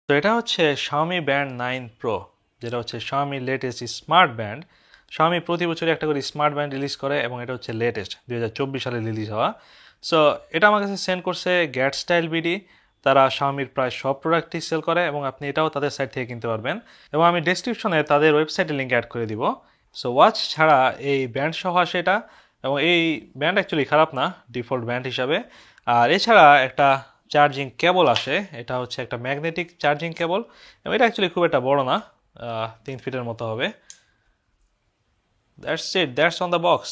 তো এটা হচ্ছে Xiaomi Band 9 Pro, যেটা হচ্ছে Xiaomi latest smart band. Xiaomi প্রতি বছরই একটা করে স্মার্ট ব্যান্ড রিলিজ করে এবং এটা হচ্ছে লেটেস্ট 2024 সালে রিলিজ হওয়া। সো এটা আমার কাছে সেন্ড করছে গ্যাট স্টাইল বিডি। তারা Xiaomiর প্রায় সব প্রোডাক্টই সেল করে এবং আপনি এটাও তাদের সাইট থেকে কিনতে পারবেন, এবং আমি ডেসক্রিপশনে তাদের ওয়েবসাইটের লিঙ্ক অ্যাড করে দিব। সো ওয়াচ ছাড়া এই ব্যান্ড সহ আসে এটা, এবং এই ব্যান্ড অ্যাকচুয়ালি খারাপ না ডিফল্ট ব্যান্ড হিসাবে। আর এছাড়া একটা চার্জিং কেবল আসে, এটা হচ্ছে একটা ম্যাগনেটিক চার্জিং কেবল, এবং এটা অ্যাকচুয়ালি খুব একটা বড় না, 3 ফিটের মতো হবে। That's on the box.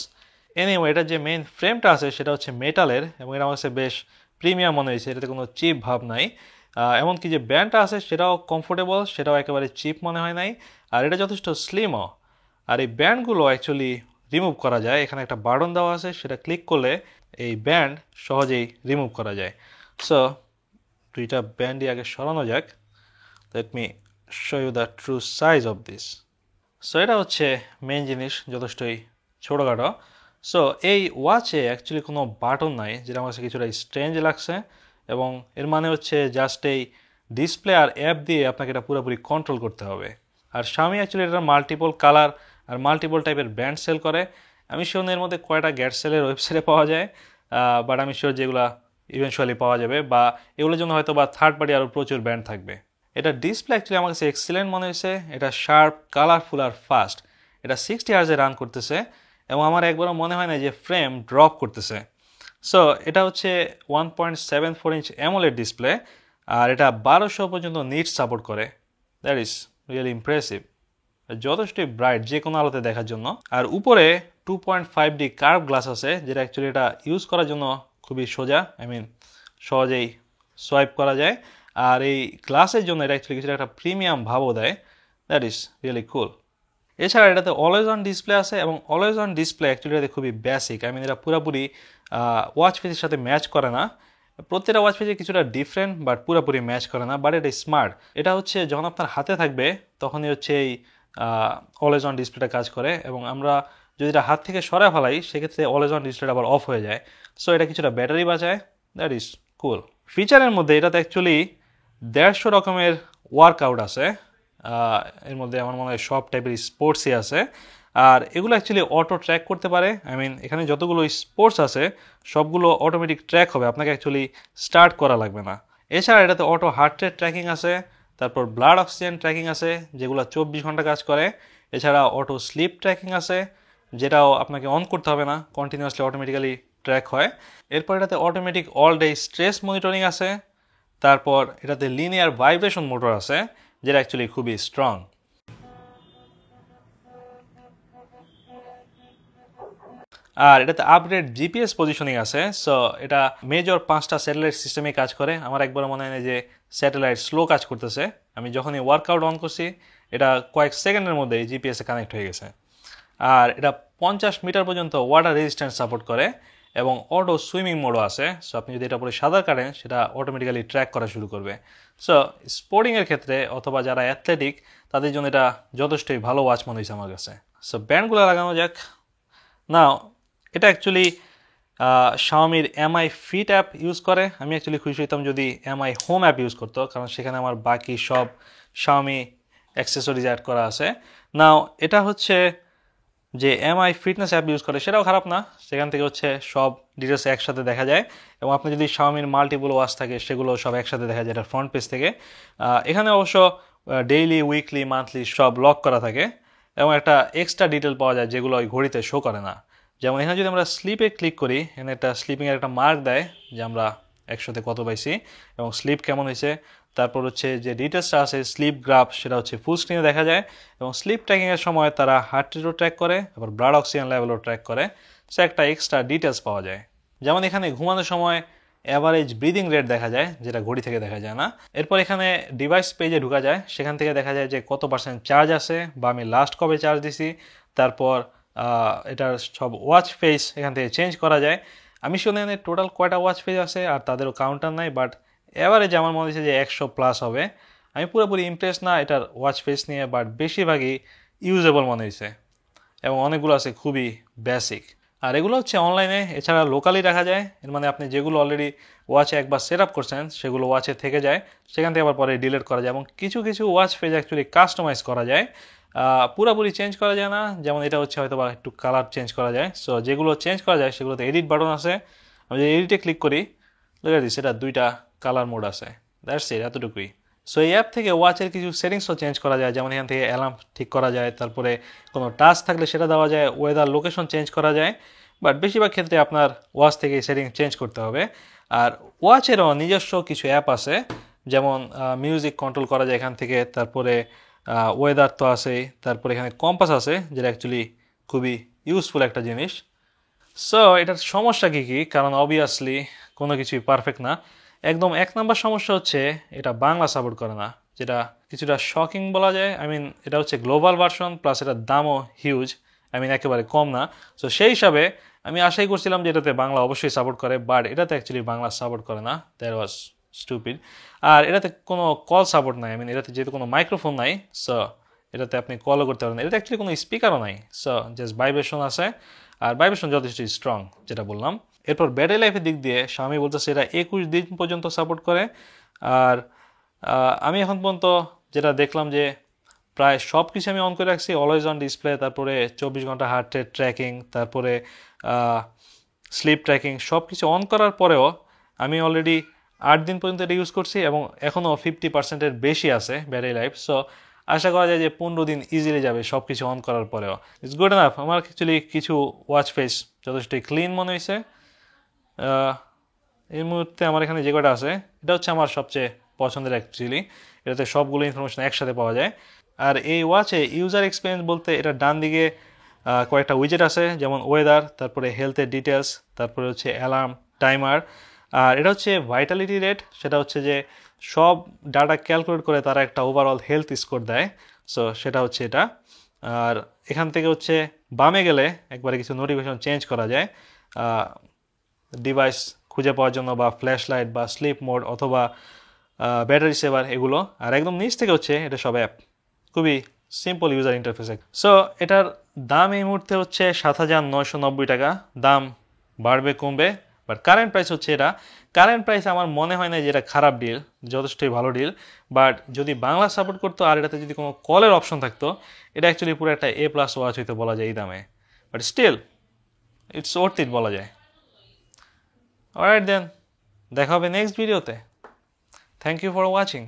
Anyway, এটা যে মেইন ফ্রেমটা আছে সেটা হচ্ছে মেটালের, এবং এটা আমার কাছে বেশ প্রিমিয়াম মনে হয়েছে, এটাতে কোনো চিপ ভাব নাই। এমনকি যে ব্যান্ডটা আছে সেটাও কমফোর্টেবল, সেটাও একেবারে চিপ মনে হয় নাই। আর এটা যথেষ্ট স্লিমও। আর এই ব্যান্ডগুলো অ্যাকচুয়ালি রিমুভ করা যায়, এখানে একটা বাটন দেওয়া আছে, সেটা ক্লিক করলে এই ব্যান্ড সহজেই রিমুভ করা যায়। সো দুইটা ব্যান্ডই আগে সরানো যাক। Let me show you the true size of this. So এটা হচ্ছে মেইন জিনিস, যথেষ্টই ছোটোখাটো। সো এই ওয়াচে অ্যাকচুয়ালি কোনো বাটন নাই, যেটা আমার কাছে কিছুটা স্ট্রেঞ্জ লাগছে, এবং এর মানে হচ্ছে জাস্ট এই ডিসপ্লে আর অ্যাপ দিয়ে আপনাকে এটা পুরোপুরি কন্ট্রোল করতে হবে। আর Xiaomi অ্যাকচুয়ালি এটা মাল্টিপল কালার আর মাল্টিপল টাইপের ব্যান্ড সেল করে। আমি শিওর এর মধ্যে কয়টা গ্যাট সেলের ওয়েবসাইটে পাওয়া যায়, বাট আমি শিওর যেগুলো ইভেনচুয়ালি পাওয়া যাবে, বা এগুলোর জন্য হয়তো বা থার্ড পার্টি আরও প্রচুর ব্যান্ড থাকবে। এটা ডিসপ্লে অ্যাকচুয়ালি আমার কাছে এক্সিলেন্ট মনে হয়েছে, এটা শার্প, কালারফুল আর ফাস্ট। এটা 60 হার্জে রান করতেছে, এবং আমার একবারও মনে হয় না যে ফ্রেম ড্রপ করতেছে। সো এটা হচ্ছে 1.74 ইঞ্চ অ্যামোলেড ডিসপ্লে, আর এটা 1200 পর্যন্ত নিট সাপোর্ট করে। That is really impressive. যথেষ্টই ব্রাইট যে কোনো আলোতে দেখার জন্য। আর উপরে 2.5D কার্ভ গ্লাস আছে, যেটা অ্যাকচুয়ালি এটা ইউজ করার জন্য খুবই সোজা, সহজেই সোয়াইপ করা যায়। আর এই গ্লাসের জন্য এটা অ্যাকচুয়ালি কিছুটা একটা প্রিমিয়াম ভাবও দেয়। দ্যাট ইজ রিয়েলি কুল। এছাড়া এটাতে অলওয়েজ অন ডিসপ্লে আছে, এবং অলওয়েজ অন ডিসপ্লে অ্যাকচুয়ালি এটাতে খুবই বেসিক। এটা পুরোপুরি ওয়াচ ফেসের সাথে ম্যাচ করে না। প্রত্যেকটা ওয়াচ ফেসে কিছুটা ডিফারেন্ট, বাট পুরোপুরি ম্যাচ করে না, বাট এটা স্মার্ট। এটা হচ্ছে যখন আপনার হাতে থাকবে তখনই হচ্ছে এই অলওয়েজ অন ডিসপ্লেটা কাজ করে, এবং আমরা যদি এটা হাত থেকে সরা ফেলাই সেক্ষেত্রে অলওয়েজ অন ডিসপ্লেটা আবার অফ হয়ে যায়। সো এটা কিছুটা ব্যাটারি বাঁচায়। That is cool. ফিচারের মধ্যে এটাতে অ্যাকচুয়ালি 150 রকমের ওয়ার্কআউট আছে। এর মধ্যে আমার মনে হয় সব টাইপের স্পোর্টসই আছে, আর এগুলো অ্যাকচুয়ালি অটো ট্র্যাক করতে পারে। এখানে যতগুলো স্পোর্টস আছে সবগুলো অটোমেটিক ট্র্যাক হবে, আপনাকে অ্যাকচুয়ালি স্টার্ট করা লাগবে না। এছাড়া এটাতে অটো হার্ট রেট ট্র্যাকিং আছে, তারপর ব্লাড অক্সিজেন ট্র্যাকিং আছে, যেগুলো 24 ঘন্টা কাজ করে। এছাড়া অটো স্লিপ ট্র্যাকিং আছে, যেটাও আপনাকে অন করতে হবে না, কন্টিনিউয়াসলি অটোমেটিক্যালি ট্র্যাক হয়। এরপর এটাতে automatic all day stress monitoring আছে। তারপর এটাতে লিনিয়ার ভাইব্রেশন মোটর আছে, যেটা অ্যাকচুয়ালি খুবই স্ট্রং। আর এটাতে আপগ্রেড জিপিএস পজিশনিং আছে। সো এটা মেজর 5টা স্যাটেলাইট সিস্টেমে কাজ করে। আমার একবার মনে হয় না যে স্যাটেলাইট স্লো কাজ করতেছে। আমি যখনই ওয়ার্কআউট অন করছি এটা কয়েক সেকেন্ডের মধ্যে জিপিএসে কানেক্ট হয়ে গেছে। আর এটা 50 মিটার পর্যন্ত ওয়াটার রেজিস্ট্যান্স সাপোর্ট করে, এবং অটো সুইমিং মোডও আছে। সো আপনি যদি এটা পরে সাঁতার কাটেন সেটা অটোমেটিক্যালি ট্র্যাক করা শুরু করবে। সো স্পোর্টিংয়ের ক্ষেত্রে অথবা যারা অ্যাথলেটিক তাদের জন্য এটা যথেষ্টই ভালো ওয়াচ মনে হয়েছে আমার কাছে। সো ব্যান্ডগুলো লাগানো যাক। না, এটা অ্যাকচুয়ালি Xiaomiর MI ফিট অ্যাপ ইউজ করে। আমি অ্যাকচুয়ালি খুশি হইতাম যদি MI হোম অ্যাপ ইউজ করতো, কারণ সেখানে আমার বাকি সব Xiaomi অ্যাক্সেসরিজ অ্যাড করা আছে। নাও এটা হচ্ছে যে MI ফিটনেস অ্যাপ ইউজ করে, সেটাও খারাপ না। সেখান থেকে হচ্ছে সব ডিটেলস একসাথে দেখা যায়, এবং আপনি যদি Xiaomiর মাল্টিপল ওয়াচ থাকে সেগুলো সব একসাথে দেখা যায় এটা ফ্রন্ট পেজ থেকে। এখানে অবশ্য ডেইলি, উইকলি, মান্থলি সব লক করা থাকে, এবং একটা এক্সট্রা ডিটেল পাওয়া যায় যেগুলো ওই ঘড়িতে শো করে না। যেমন এখানে যদি আমরা স্লিপে ক্লিক করি, এখানে একটা স্লিপিংয়ের একটা মার্ক দেয় যে আমরা একসাথে কত পাইছি এবং স্লিপ কেমন হয়েছে। তারপর হচ্ছে যে ডিটেলসটা আছে স্লিপ গ্রাফ, সেটা হচ্ছে ফুল স্ক্রিনে দেখা যায়, এবং স্লিপ ট্র্যাকিংয়ের সময় তারা হার্ট রেটও ট্র্যাক করে, আবার ব্লাড অক্সিজেন লেভেলও ট্র্যাক করে। সে একটা এক্সট্রা ডিটেলস পাওয়া যায়। যেমন এখানে ঘুমানোর সময় অ্যাভারেজ ব্রিদিং রেট দেখা যায়, যেটা ঘড়ি থেকে দেখা যায় না। এরপর এখানে ডিভাইস পেজে ঢোকা যায়, সেখান থেকে দেখা যায় যে কত % চার্জ আছে, বা আমি লাস্ট কবে চার্জ দিছি। তারপর এটার সব ওয়াচ ফেস এখান থেকে চেঞ্জ করা যায়। আমি শুনে টোটাল কয়টা ওয়াচ ফেস আছে আর তাদেরও কাউন্টার নাই, বাট এভারেজ আমার মনে হচ্ছে যে 100+ হবে। আমি পুরোপুরি ইমপ্রেস না এটার ওয়াচ ফেস নিয়ে, বাট বেশিরভাগই ইউজেবল মনে হয়েছে, এবং অনেকগুলো আছে খুবই বেসিক। আর এগুলো হচ্ছে অনলাইনে, এছাড়া লোকালি রাখা যায়। এর মানে আপনি যেগুলো অলরেডি ওয়াচে একবার সেট আপ করছেন সেগুলো ওয়াচে থেকে যায়, সেখান থেকে আবার পরে ডিলিট করা যায়। এবং কিছু কিছু ওয়াচ পেজ অ্যাকচুয়ালি কাস্টমাইজ করা যায়, পুরোপুরি চেঞ্জ করা যায় না। যেমন এটা হচ্ছে হয়তো বা একটু কালার চেঞ্জ করা যায়। সো যেগুলো চেঞ্জ করা যায় সেগুলোতে এডিট বাটন আছে, আমি যদি এডিটে ক্লিক করি দেখা দিই সেটা 2টা কালার মোড আছে। দ্যাটস ইট, এতটুকুই। সো এই অ্যাপ থেকে ওয়াচের কিছু সেটিংসও চেঞ্জ করা যায়, যেমন এখান থেকে অ্যালার্ম ঠিক করা যায়, তারপরে কোনো টাস্ক থাকলে সেটা দেওয়া যায়, ওয়েদার লোকেশন চেঞ্জ করা যায়। বাট বেশিরভাগ ক্ষেত্রে আপনার ওয়াচ থেকে এই সেটিং চেঞ্জ করতে হবে। আর ওয়াচেরও নিজস্ব কিছু অ্যাপ আছে, যেমন মিউজিক কন্ট্রোল করা যায় এখান থেকে, তারপরে ওয়েদার তো আছেই, তারপরে এখানে কম্পাস আছে যেটা অ্যাকচুয়ালি খুবই ইউজফুল একটা জিনিস। সো এটার সমস্যা কী কী, কারণ অবভিয়াসলি কোনো কিছুই পারফেক্ট না। একদম 1 নম্বর সমস্যা হচ্ছে এটা বাংলা সাপোর্ট করে না, যেটা কিছুটা শকিং বলা যায়। এটা হচ্ছে গ্লোবাল ভার্সন, প্লাস এটার দামও হিউজ, একেবারে কম না। সো সেই হিসাবে আমি আশাই করছিলাম যে এটাতে বাংলা অবশ্যই সাপোর্ট করে, বাট এটাতে অ্যাকচুয়ালি বাংলা সাপোর্ট করে না। That was stupid. আর এটাতে কোনো কল সাপোর্ট নাই, এটাতে যেহেতু কোনো মাইক্রোফোন নাই, সো এটাতে আপনি কলও করতে পারেন না। এটাতে অ্যাকচুয়ালি কোনো স্পিকারও নাই, সো জাস্ট ভাইব্রেশন আছে, আর ভাইব্রেশন যথেষ্ট স্ট্রং যেটা বললাম। এরপর ব্যাটারি লাইফের দিক দিয়ে Xiaomi বলতেছে এটা 21 দিন পর্যন্ত সাপোর্ট করে। আর আমি এখন পর্যন্ত যেটা দেখলাম যে প্রায় সব কিছু আমি অন করে রাখছি, অলওয়েজ অন ডিসপ্লে, তারপরে 24 ঘন্টা হার্ট রেট ট্র্যাকিং, তারপরে স্লিপ ট্র্যাকিং, সব কিছু অন করার পরেও আমি অলরেডি 8 দিন পর্যন্ত এটা ইউজ করছি এবং এখনও 50%-এর বেশি আছে ব্যাটারি লাইফ। সো আশা করা যায় যে 15 দিন ইজিলি যাবে সব কিছু অন করার পরেও। It's good enough. আমার অ্যাকচুয়ালি কিছু ওয়াচ ফেস যথেষ্ট ক্লিন মনে হয়েছে। এই মুহূর্তে আমার এখানে যে কটা আছে এটা হচ্ছে আমার সবচেয়ে পছন্দের অ্যাকচুয়ালি, এটাতে সবগুলো ইনফরমেশন একসাথে পাওয়া যায়। আর এই ওয়াচে ইউজার এক্সপিরিয়েন্স বলতে এটা ডান দিকে কয়েকটা উইজেট আছে, যেমন ওয়েদার, তারপরে হেলথের ডিটেলস, তারপরে হচ্ছে অ্যালার্ম, টাইমার। আর এটা হচ্ছে ভাইটালিটি রেট, সেটা হচ্ছে যে সব ডাটা ক্যালকুলেট করে তারা একটা ওভারঅল হেলথ স্কোর দেয়। সো সেটা হচ্ছে এটা। আর এখান থেকে হচ্ছে বামে গেলে একবারে কিছু নোটিফিকেশন চেঞ্জ করা যায় ডিভাইস খুঁজে পাওয়ার জন্য, বা ফ্ল্যাশ লাইট, বা স্লিপ মোড, অথবা ব্যাটারি সেভার, এগুলো। আর একদম নিচ থেকে হচ্ছে এটা সব অ্যাপ, খুবই সিম্পল ইউজার ইন্টারফেস। সো এটার দাম এই মুহূর্তে হচ্ছে 7,990 টাকা। দাম বাড়বে কমবে, বাট কারেন্ট প্রাইস হচ্ছে এটা। কারেন্ট প্রাইস আমার মনে হয় না যে এটা খারাপ ডিল, যথেষ্টই ভালো ডিল। বাট যদি বাংলা সাপোর্ট করতো আর এটাতে যদি কোনো কলের অপশন থাকতো, এটা অ্যাকচুয়ালি পুরো একটা A+ ওয়াচ হইতে বলা যায় এই দামে। But still it's worth it বলা যায়। অলরাইট দেন, দেখা হবে নেক্সট ভিডিওতে। Thank you for watching.